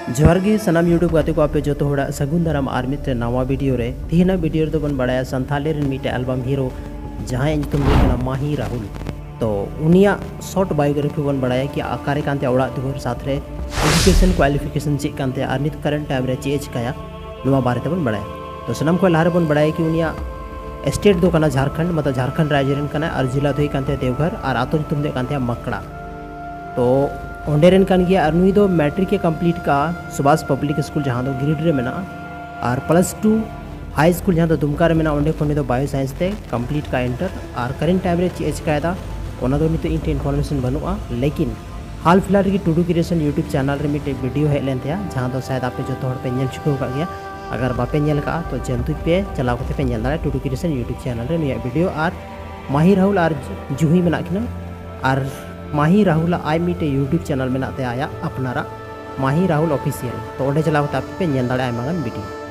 जोहार गे सनाम यूट्यूब गाते को आपे जो होड़ा सगुन दाराम आर मिटे नवा वीडियो रे तीना वीडियो रे बन बड़ाया संथाली रे मिटे एल्बम हीरो जहां तुम देखना माही राहुल तो उनिया शॉर्ट बायोग्राफी बन बड़ाया कि आकारे कांते ओड़ा दुगर साथ रे एजुकेशन क्वालिफिकेशन चेक कांते आर नित करंट टाइम रे चेज काया नवा बारे ते बन बड़ाया तो सनाम को लारे बन बड़ाया कि उनिया स्टेट दो कना झारखंड मतलब झारखंड राज्य रेन कना और जिला दो कांते देवघर और आतो तुम दे कांते मकड़ा तो ओंडेरन कान गया और नुई दो मैट्रिक के कंप्लीट का सुभाष पब्लिक स्कूल जहाँ दो गिरिड रे मेना और +2 हाई स्कूल जहाँ दो दुमका रे मेना ओंडे कोने दो बायो साइंस ते कंप्लीट का एंटर और करेंट टाइम रे चेज कायदा ओना दो नितो इंटे इन्फॉर्मेशन बनुआ लेकिन हाल फिलहाल की टूडू क्रिएशन यूट्यूब चैनल रे मिटे वीडियो हेज लेन थे जहाँ दो शायद आपे जो पे नेल चुको का गया अगर बापे नेल का तो जंतु पे चलाव करते पे नेल दाड़ा टूडू क्रिएशन यूट्यूब चैनल रे निया वीडियो और माही राहुल और जुही मेना किना और माही राहुल आई मिटे यूट्यूब चैनल में आया अपनारा माही राहुल ऑफिशियल तो ओंडे चलाव पे नेल दाड़ा आयमा गान वीडियो।